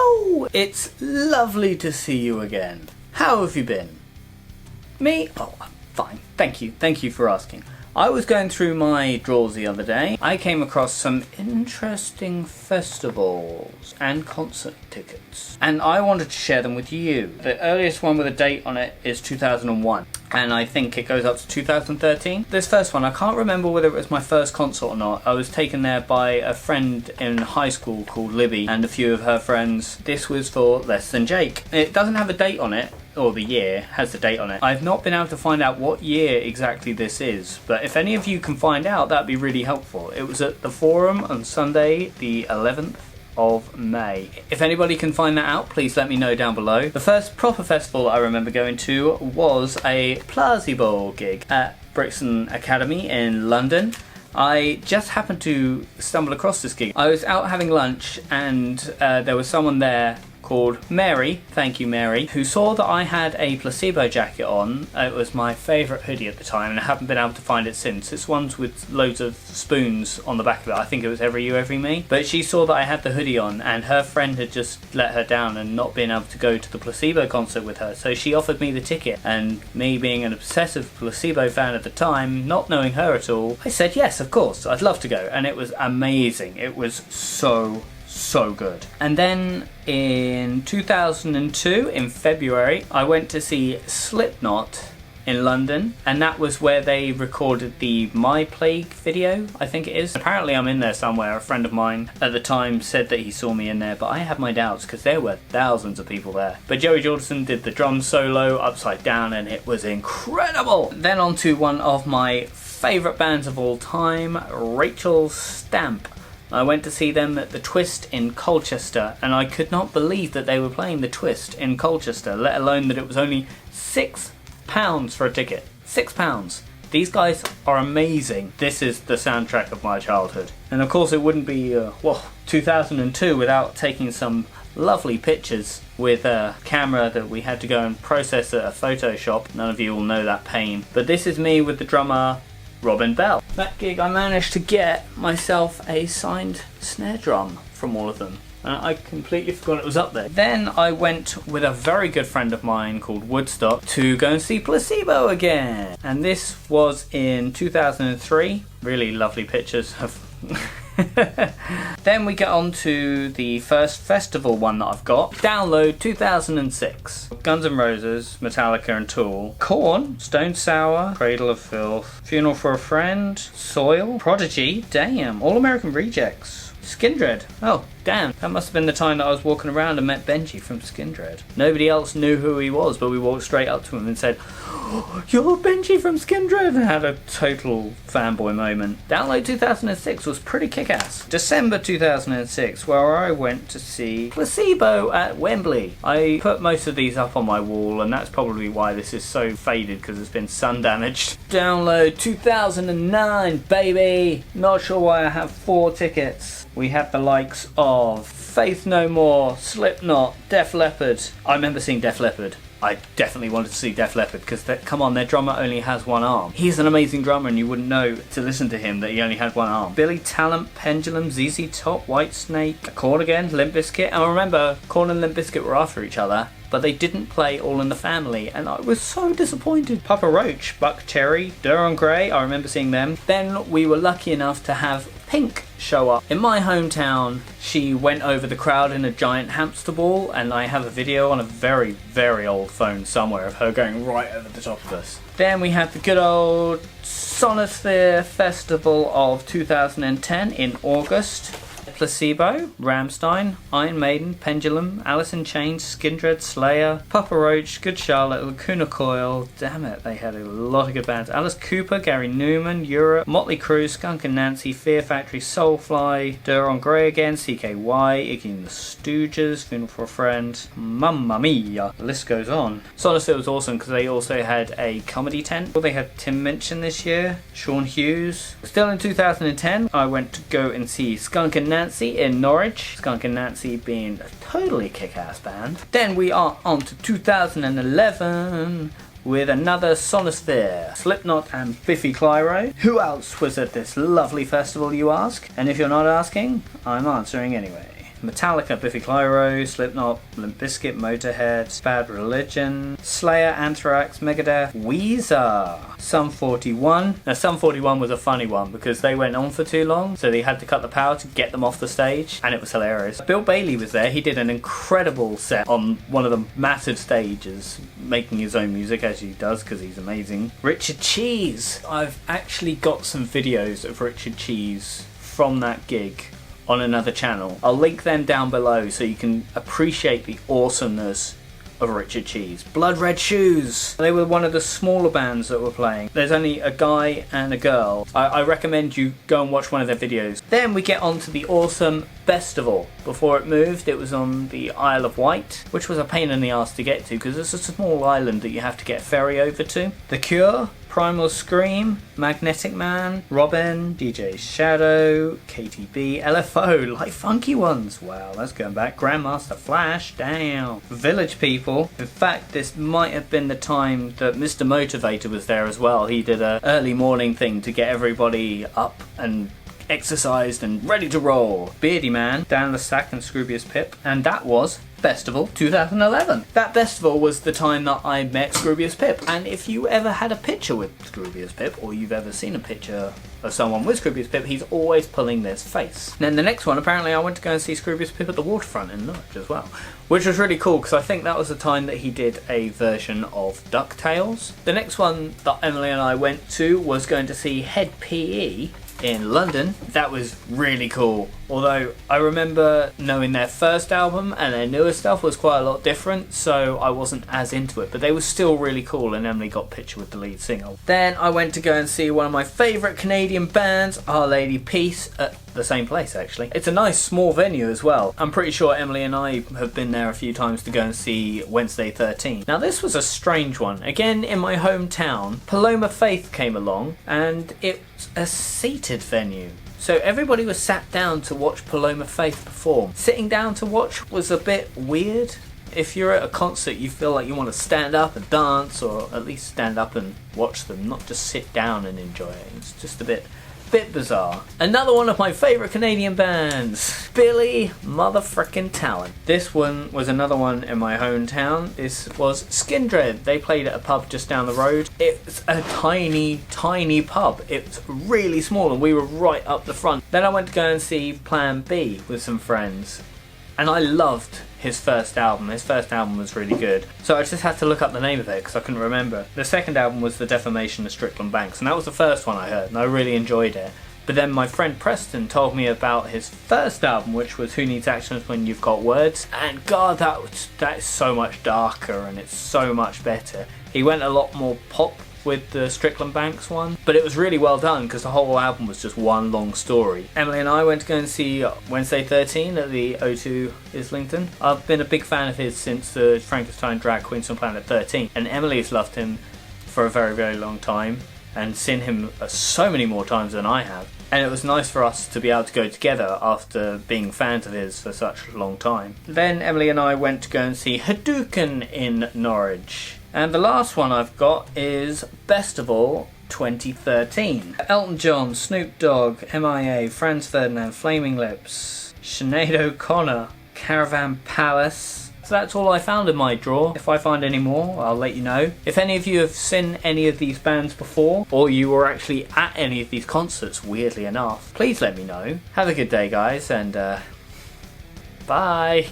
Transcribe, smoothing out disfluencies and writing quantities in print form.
Hello! It's lovely to see you again. How have you been? Me? Oh, I'm fine. Thank you. Thank you for asking. I was going through my drawers the other day. I came across some interesting festivals and concert tickets, and I wanted to share them with you. The earliest one with a date on it is 2001, and I think it goes up to 2013. This first one, I can't remember whether it was my first concert or not. I was taken there by a friend in high school called Libby and a few of her friends. This was for Less Than Jake. It doesn't have a date on it, or the year has the date on it. I've not been able to find out what year exactly this is, but if any of you can find out, that'd be really helpful. It was at the Forum on Sunday, the 11th of May. If anybody can find that out, please let me know down below. The first proper festival I remember going to was a Plausible gig at Brixton Academy in London. I just happened to stumble across this gig. I was out having lunch and there was someone there called Mary, thank you Mary, who saw that I had a Placebo jacket on. It was my favourite hoodie at the time and I haven't been able to find it since. It's ones with loads of spoons on the back of it. I think it was Every You, Every Me. But she saw that I had the hoodie on and her friend had just let her down and not been able to go to the Placebo concert with her. So she offered me the ticket, and me being an obsessive Placebo fan at the time, not knowing her at all, I said yes, of course, I'd love to go. And it was amazing. It was so good. And then in 2002, in February, I went to see Slipknot in London, and that was where they recorded the My Plague video, I think it is. Apparently I'm in there somewhere. A friend of mine at the time said that he saw me in there, but I have my doubts because there were thousands of people there. But Joey Jordison did the drum solo upside down and it was incredible. Then on to one of my favourite bands of all time, Rachel Stamp. I went to see them at the Twist in Colchester, and I could not believe that they were playing the Twist in Colchester, let alone that it was only £6 for a ticket. £6. These guys are amazing. This is the soundtrack of my childhood. And of course it wouldn't be, 2002 without taking some lovely pictures with a camera that we had to go and process at a photo shop. None of you will know that pain. But this is me with the drummer Robin Bell. That gig I managed to get myself a signed snare drum from all of them. And I completely forgot it was up there. Then I went with a very good friend of mine called Woodstock to go and see Placebo again. And this was in 2003. Really lovely pictures of Then we get on to the first festival one that I've got. Download 2006. Guns N' Roses, Metallica and Tool. Korn, Stone Sour, Cradle of Filth, Funeral for a Friend, Soil, Prodigy, damn, All American Rejects, Skindred. Oh, damn. That must have been the time that I was walking around and met Benji from Skindred. Nobody else knew who he was, but we walked straight up to him and said, "Oh, you're Benji from Skindred!" and had a total fanboy moment. Download 2006 was pretty kick-ass. December 2006, where I went to see Placebo at Wembley. I put most of these up on my wall, and that's probably why this is so faded, because it's been sun damaged. Download 2009, baby! Not sure why I have 4 tickets. We had the likes of Faith No More, Slipknot, Def Leppard. I remember seeing Def Leppard. I definitely wanted to see Def Leppard because, come on, their drummer only has one arm. He's an amazing drummer and you wouldn't know to listen to him that he only had one arm. Billy Talent, Pendulum, ZZ Top, Whitesnake, Korn again, Limp Bizkit. And I remember Korn and Limp Bizkit were after each other, but they didn't play All in the Family, and I was so disappointed. Papa Roach, Buck Cherry, Duran Gray, I remember seeing them. Then we were lucky enough to have Pink show up. In my hometown, she went over the crowd in a giant hamster ball, and I have a video on a very, very old phone somewhere of her going right over the top of us. Then we had the good old Sonosphere Festival of 2010 in August. Placebo, Rammstein, Iron Maiden, Pendulum, Alice in Chains, Skindred, Slayer, Papa Roach, Good Charlotte, Lacuna Coil. Damn it, they had a lot of good bands. Alice Cooper, Gary Newman, Europe, Motley Crue, Skunk and Nancy, Fear Factory, Soulfly, Duran Gray again, CKY, Iggy and the Stooges, Funeral for a Friend, Mamma Mia. The list goes on. Sonosphere was awesome because they also had a comedy tent. They had Tim Minchin this year, Sean Hughes. Still in 2010, I went to go and see Skunk and Nancy in Norwich. Skunk and Nancy being a totally kick-ass band. Then we are on to 2011 with another Sonosphere, Slipknot and Biffy Clyro. Who else was at this lovely festival, you ask? And if you're not asking, I'm answering anyway. Metallica, Biffy Clyro, Slipknot, Limp Bizkit, Motorhead, Bad Religion, Slayer, Anthrax, Megadeth, Weezer, Sum 41. Now Sum 41 was a funny one because they went on for too long, so they had to cut the power to get them off the stage, and it was hilarious. Bill Bailey was there. He did an incredible set on one of the massive stages, making his own music as he does because he's amazing. Richard Cheese. I've actually got some videos of Richard Cheese from that gig on another channel. I'll link them down below so you can appreciate the awesomeness of Richard Cheese. Blood Red Shoes. They were one of the smaller bands that were playing. There's only a guy and a girl. I recommend you go and watch one of their videos. Then we get on to the awesome Festival. Before it moved, it was on the Isle of Wight, which was a pain in the ass to get to because it's a small island that you have to get a ferry over to. The Cure, Primal Scream, Magnetic Man, Robin, DJ Shadow, KTB, LFO, like funky ones. Wow, that's going back. Grandmaster Flash, damn. Village People. In fact, this might have been the time that Mr. Motivator was there as well. He did a early morning thing to get everybody up and exercised and ready to roll. Beardy Man, Dan the Sack and Scroobius Pip, and that was Festival 2011. That festival was the time that I met Scroobius Pip, and if you ever had a picture with Scroobius Pip, or you've ever seen a picture of someone with Scroobius Pip, he's always pulling this face. Then the next one, apparently I went to go and see Scroobius Pip at the waterfront in Norwich as well, which was really cool because I think that was the time that he did a version of DuckTales. The next one that Emily and I went to was going to see Head PE in London. That was really cool. Although I remember knowing their first album and their newer stuff was quite a lot different, so I wasn't as into it, but they were still really cool, and Emily got a picture with the lead singer. Then I went to go and see one of my favourite Canadian bands, Our Lady Peace, at the same place actually. It's a nice small venue as well. I'm pretty sure Emily and I have been there a few times to go and see Wednesday 13. Now this was a strange one. Again, in my hometown, Paloma Faith came along, and it's a seated venue. So everybody was sat down to watch Paloma Faith perform. Sitting down to watch was a bit weird. If you're at a concert, you feel like you want to stand up and dance, or at least stand up and watch them, not just sit down and enjoy it. It's just a bit bizarre. Another one of my favourite Canadian bands, Billy Motherfrickin' Talent. This one was another one in my hometown. This was Skindred. They played at a pub just down the road. It's a tiny pub. It's really small, and we were right up the front. Then I went to go and see Plan B with some friends, and I loved his first album. His first album was really good. So I just had to look up the name of it because I couldn't remember. The second album was The Defamation of Strickland Banks, and that was the first one I heard, and I really enjoyed it. But then my friend Preston told me about his first album, which was Who Needs Actions When You've Got Words, and God, that is so much darker and it's so much better. He went a lot more pop with the Strickland Banks one, but it was really well done because the whole album was just one long story. Emily and I went to go and see Wednesday 13 at the O2 Islington. I've been a big fan of his since the Frankenstein Drag Queens on Planet 13, and Emily has loved him for a very long time and seen him so many more times than I have. And it was nice for us to be able to go together after being fans of his for such a long time. Then Emily and I went to go and see Hadouken in Norwich. And the last one I've got is Festival 2013. Elton John, Snoop Dogg, MIA, Franz Ferdinand, Flaming Lips, Sinead O'Connor, Caravan Palace. So that's all I found in my drawer. If I find any more, I'll let you know. If any of you have seen any of these bands before, or you were actually at any of these concerts, weirdly enough, please let me know. Have a good day, guys, and bye!